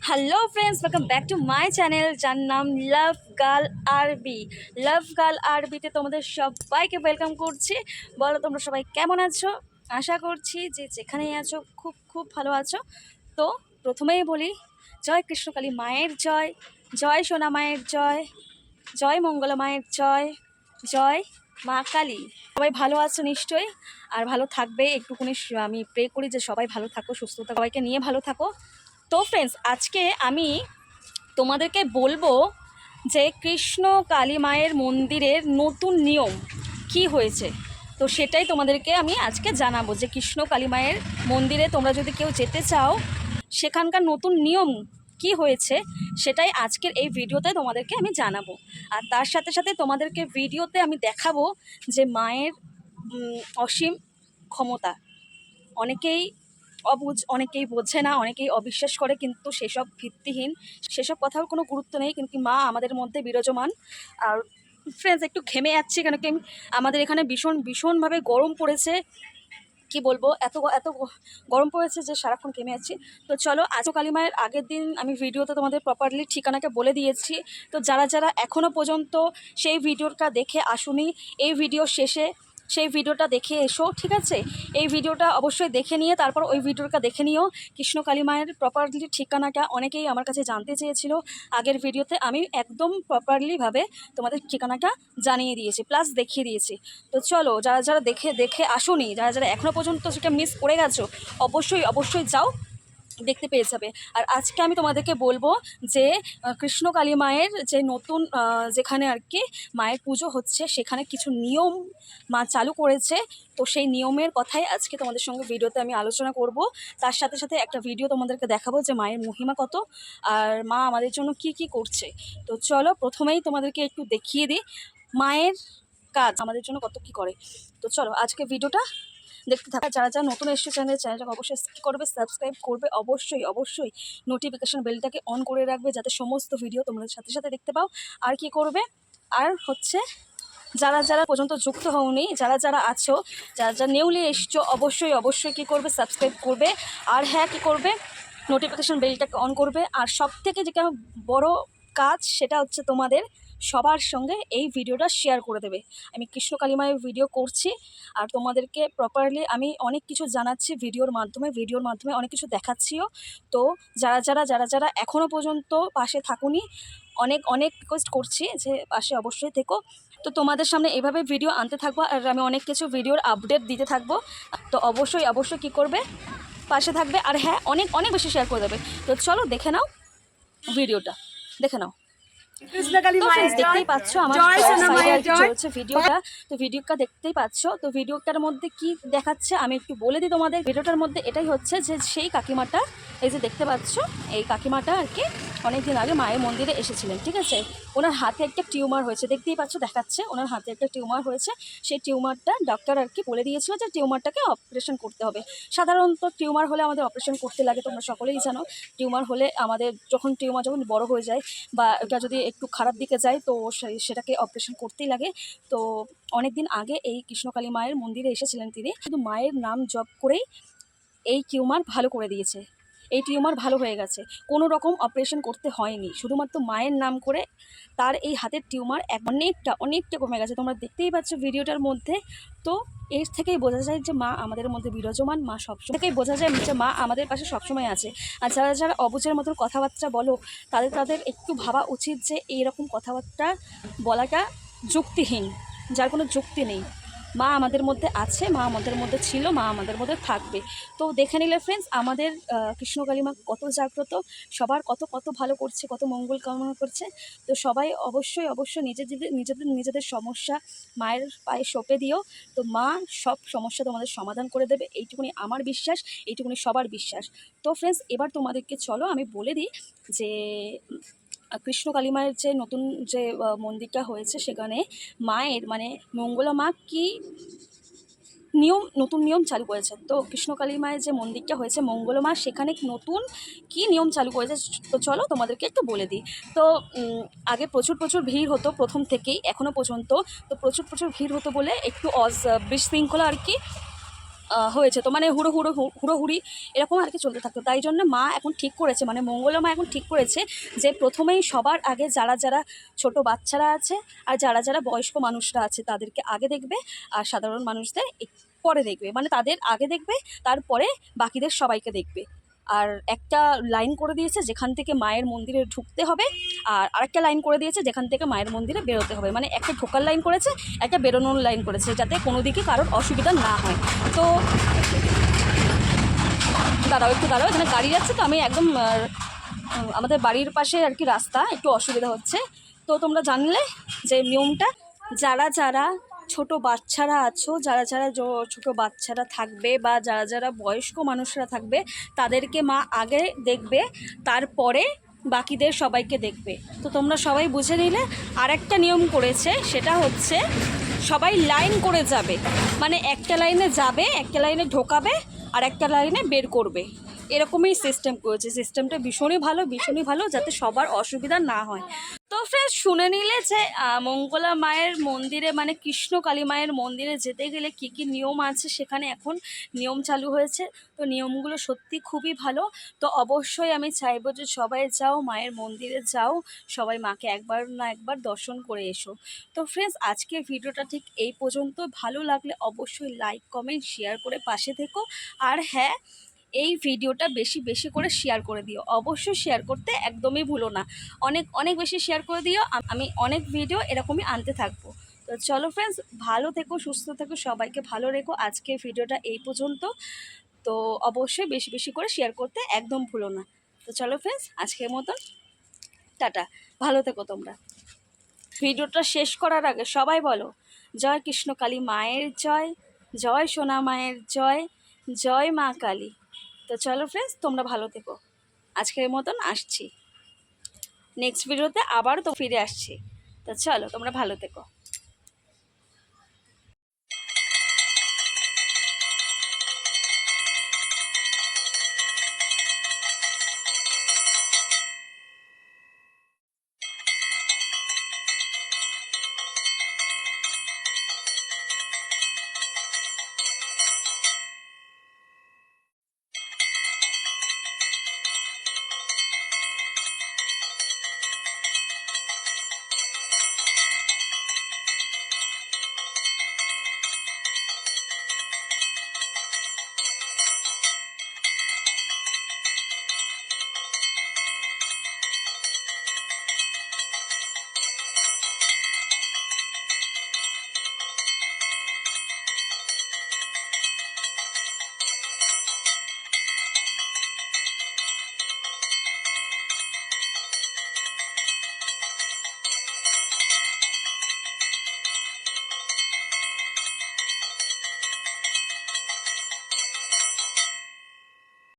Hello friends, welcome back to my channel যার নাম লাভ girl আরবি। লাভ গার্ল আরবিতে তোমাদের সবাইকে ওয়েলকাম করছি। বলো তোমরা সবাই কেমন আছো? আশা করছি যে যেখানেই আছো খুব খুব ভালো আছো। তো প্রথমেই বলি, জয় কৃষ্ণকালী মায়ের জয়, জয় সোনা মায়ের জয়, জয় মঙ্গলা মায়ের জয়, জয় মা কালী। সবাই ভালো আছো নিশ্চয়ই, আর ভালো থাকবে একটুকুনি। আমি প্রে করি যে সবাই ভালো থাকো, সুস্থ থাকো, সবাইকে নিয়ে ভালো থাকো। তো ফ্রেন্ডস, আজকে আমি তোমাদেরকে বলবো যে কৃষ্ণ কালী মায়ের মন্দিরের নতুন নিয়ম কি হয়েছে। তো সেটাই তোমাদেরকে আমি আজকে জানাবো যে কৃষ্ণ কালী মায়ের মন্দিরে তোমরা যদি কেউ যেতে চাও, সেখানকার নতুন নিয়ম কি হয়েছে সেটাই আজকের এই ভিডিওতে তোমাদেরকে আমি জানাবো। আর তার সাথে সাথে তোমাদেরকে ভিডিওতে আমি দেখাবো যে মায়ের অসীম ক্ষমতা। অনেকেই অনেকেই বোঝে না, অনেকেই অবিশ্বাস করে, কিন্তু সেসব ভিত্তিহীন, সেসব কথার কোনো গুরুত্ব নেই। কিন্তু মা আমাদের মধ্যে বিরাজমান। আর ফ্রেন্ডস, একটু ঘেমে যাচ্ছি কেন কি আমাদের এখানে ভীষণভাবে গরম পড়েছে। কি বলবো, এত এত গরম পড়েছে যে সারাক্ষণ ঘেমে যাচ্ছি। তো চলো, আজও কালী মায়ের আগের দিন আমি ভিডিওতে তোমাদের প্রপারলি ঠিকানাকে বলে দিয়েছি। তো যারা যারা এখনও পর্যন্ত সেই ভিডিওটা দেখে আসুনি, এই ভিডিও শেষে সেই ভিডিওটা দেখে এসো, ঠিক আছে? এই ভিডিওটা অবশ্যই দেখে নিয়ে তারপর ওই ভিডিওটা দেখে নিও। কৃষ্ণ কালী মায়ের প্রপারলি ঠিকানাটা অনেকেই আমার কাছে জানতে চেয়েছিল। আগের ভিডিওতে আমি একদম প্রপারলিভাবে তোমাদের ঠিকানাটা জানিয়ে দিয়েছি, প্লাস দেখিয়ে দিয়েছি। তো চলো, যারা যারা দেখে আসোনি, যারা যারা এখনও পর্যন্ত সেটা মিস করে গেছো, অবশ্যই অবশ্যই যাও, দেখতে পেয়ে যাবে। আর আজকে আমি তোমাদেরকে বলবো যে কৃষ্ণ কালী মায়ের যে নতুন যেখানে আর কি মায়ের পুজো হচ্ছে, সেখানে কিছু নিয়ম মা চালু করেছে। তো সেই নিয়মের কথাই আজকে তোমাদের সঙ্গে ভিডিওতে আমি আলোচনা করব। তার সাথে সাথে একটা ভিডিও তোমাদেরকে দেখাবো যে মায়ের মহিমা কত, আর মা আমাদের জন্য কি কি করছে। তো চলো, প্রথমেই তোমাদেরকে একটু দেখিয়ে দিই মায়ের কাজ আমাদের জন্য কত কি করে। তো চলো আজকে ভিডিওটা দেখতে থাকা। যারা যারা নতুন এসছে চ্যানেলটাকে অবশ্যই কী করবে, সাবস্ক্রাইব করবে, অবশ্যই অবশ্যই নোটিফিকেশন বেলটাকে অন করে রাখবে যাতে সমস্ত ভিডিও তোমাদের সাথে সাথে দেখতে পাও। আর কি করবে, আর হচ্ছে যারা যারা পর্যন্ত যুক্ত হওনি, যারা যারা আছো, যারা যারা নিউলি এসছো, অবশ্যই অবশ্যই কী করবে, সাবস্ক্রাইব করবে। আর হ্যাঁ, কী করবে, নোটিফিকেশন বেলটাকে অন করবে। আর সব থেকে যেটা বড় কাজ সেটা হচ্ছে তোমাদের সবার সঙ্গে এই ভিডিওটা শেয়ার করে দেবে। আমি কৃষ্ণ কালী মায়ের ভিডিও করছি আর তোমাদেরকে প্রপারলি আমি অনেক কিছু জানাচ্ছি ভিডিওর মাধ্যমে অনেক কিছু দেখাচ্ছিও। তো যারা যারা এখনও পর্যন্ত পাশে থাকুনি, অনেক অনেক রিকোয়েস্ট করছি যে পাশে অবশ্যই থেকো। তো তোমাদের সামনে এভাবে ভিডিও আনতে থাকবো, আর আমি অনেক কিছু ভিডিওর আপডেট দিতে থাকবো। তো অবশ্যই অবশ্যই কী করবে, পাশে থাকবে। আর হ্যাঁ, অনেক অনেক বেশি শেয়ার করে দেবে। তো চলো দেখে নাও ভিডিওটা, দেখে নাও। দেখতেই পাচ্ছ আমার চলছে ভিডিওটা। তো ভিডিওটা দেখতেই পাচ্ছ। তো ভিডিওটার মধ্যে কি দেখাচ্ছে আমি একটু বলে দিই তোমাদের। ভিডিওটার মধ্যে এটাই হচ্ছে যে সেই কাকিমাটা, এই যে দেখতে পাচ্ছ, এই কাকিমাটা আর কি অনেকদিন আগে মায়ের মন্দিরে এসেছিলেন, ঠিক আছে? ওনার হাতে একটা টিউমার হয়েছে, দেখতেই পাচ্ছ, দেখাচ্ছে ওনার হাতে একটা টিউমার হয়েছে। সেই টিউমারটা ডক্টর আর কি বলে দিয়েছিল যে টিউমারটাকে অপারেশন করতে হবে। সাধারণত টিউমার হলে আমাদের অপারেশন করতে লাগে, তোমরা সকলেই জানো। টিউমার হলে আমাদের টিউমার যখন বড় হয়ে যায় বা এটা যদি একটু খারাপ দিকে যায়, তো সেটাকে অপারেশন করতেই লাগে। তো অনেক দিন আগে এই কৃষ্ণকালী মায়ের মন্দিরে এসেছিলেন তিনি, শুধু মায়ের নাম জপ করেই এই টিউমার ভালো করে দিয়েছে। এই টিউমার ভালো হয়ে গেছে, কোনো রকম অপারেশন করতে হয়নি, শুধুমাত্র মায়ের নাম করে তার এই হাতের টিউমার অনেকটা অনেকটা কমে গেছে। তোমরা দেখতেই পাচ্ছ ভিডিওটার মধ্যে। তো এর থেকেই বোঝা যায় যে মা আমাদের মধ্যে বিরাজমান, মা সবসময় থেকেই বোঝা যায় যে মা আমাদের পাশে সবসময় আছে। আর যারা যারা অবুঝের মতন কথাবার্তা বলো, তাদের একটু ভাবা উচিত যে এইরকম কথাবার্তা বলাটা যুক্তিহীন, যার কোনো যুক্তি নেই। মা আমাদের মধ্যে আছে, মা আমাদের মধ্যে ছিল, মা আমাদের মধ্যে থাকবে। তো দেখে নিলে ফ্রেন্ডস, আমাদের কৃষ্ণকালী মা কত জাগ্রত, সবার কত কত ভালো করছে, কত মঙ্গল কামনা করছে। তো সবাই অবশ্যই অবশ্যই নিজেদের সমস্যা মায়ের পায়ে সঁপে দিও। তো মা সব সমস্যা তোমাদের সমাধান করে দেবে, এইটুকুনি আমার বিশ্বাস, এইটুকুনি সবার বিশ্বাস। তো ফ্রেন্ডস, এবার তোমাদেরকে চলো আমি বলে দিই যে কৃষ্ণ কালী মায়ের যে নতুন যে মন্দিরটা হয়েছে, সেখানে মায়ের মানে মঙ্গলা মা কি নতুন নিয়ম চালু করেছে। তো কৃষ্ণ কালী মায়ের যে মন্দিরটা হয়েছে মঙ্গলা মা, সেখানে নতুন কি নিয়ম চালু করেছে, তো চলো তোমাদেরকে একটু বলে দিই। তো আগে প্রচুর প্রচুর ভিড় হতো প্রথম থেকেই এখনও পর্যন্ত। তো প্রচুর প্রচুর ভিড় হতো বলে একটু বিশৃঙ্খলা আর কি হয়েছে, তো মানে হুড়োহুড়ি এরকম আর কি চলতে থাকতো। তাই জন্য মা এখন ঠিক করেছে, মানে মঙ্গলা মা এখন ঠিক করেছে যে প্রথমেই সবার আগে যারা যারা ছোট বাচ্চারা আছে আর যারা যারা বয়স্ক মানুষরা আছে তাদেরকে আগে দেখবে, আর সাধারণ মানুষদের পরে দেখবে, মানে তাদের আগে দেখবে, তারপরে বাকিদের সবাইকে দেখবে। আর একটা লাইন করে দিয়েছে যেখান থেকে মায়ের মন্দিরে ঢুকতে হবে, আর আরেকটা লাইন করে দিয়েছে যেখান থেকে মায়ের মন্দিরে বেরোতে হবে। মানে একটা ঢোকার লাইন করেছে, একটা বেরোনোর লাইন করেছে, যাতে কোনো দিকে কারোর অসুবিধা না হয়। তো দাঁড়াও, এখানে গাড়ি যাচ্ছে, তো আমি একদম আমাদের বাড়ির পাশে আর কি রাস্তা, একটু অসুবিধা হচ্ছে। তো তোমরা জানলে যে নিয়মটা, যারা যারা ছোট বাচ্চারা আছো, যারা যারা ছোট বাচ্চারা থাকবে বা যারা যারা বয়স্ক মানুষরা থাকবে, তাদেরকে মা আগে দেখবে, তারপরে বাকিদের সবাইকে দেখবে। তো তোমরা সবাই বুঝে নিলে। আর একটা নিয়ম করেছে, সেটা হচ্ছে সবাই লাইন করে যাবে, মানে একটা লাইনে যাবে, একটা লাইনে ঢোকাবে, আর একটা লাইনে বের করবে, এরকমই সিস্টেম করেছে। সিস্টেমটা ভীষণই ভালো, যাতে সবার অসুবিধা না হয়। তো ফ্রেন্ডস, শুনে নিলে যে মঙ্গলা মায়ের মন্দিরে, মানে কৃষ্ণ কালী মায়ের মন্দিরে যেতে গেলে কী কী নিয়ম আছে, সেখানে এখন নিয়ম চালু হয়েছে। তো নিয়মগুলো সত্যি খুবই ভালো। তো অবশ্যই আমি চাইবো যে সবাই যাও, মায়ের মন্দিরে যাও, সবাই মাকে একবার না একবার দর্শন করে এসো। তো ফ্রেন্ডস, আজকের ভিডিওটা ঠিক এই পর্যন্ত। ভালো লাগলে অবশ্যই লাইক কমেন্ট শেয়ার করে পাশে থেকো। আর হ্যাঁ, এই ভিডিওটা বেশি বেশি করে শেয়ার করে দিও, অবশ্যই শেয়ার করতে একদমই ভুলো না। অনেক অনেক বেশি শেয়ার করে দিও, আমি অনেক ভিডিও এরকমই আনতে থাকবো। তো চলো ফ্রেন্ডস, ভালো থেকো, সুস্থ থেকো, সবাইকে ভালো রেখো। আজকের ভিডিওটা এই পর্যন্ত। তো অবশ্যই বেশি বেশি করে শেয়ার করতে একদম ভুলো না। তো চলো ফ্রেন্ডস, আজকের মতন টাটা, ভালো থেকো তোমরা। ভিডিওটা শেষ করার আগে সবাই বলো, জয় কৃষ্ণ কালী মায়ের জয়, জয় সোনা মায়ের জয়, জয় মা কালী। তো চলো ফ্রেন্ডস, তোমরা ভালো থেকো। আজকের মতন আসছি, নেক্সট ভিডিওতে আবার তো ফিরে আসছি। তো চলো, তোমরা ভালো থেকো।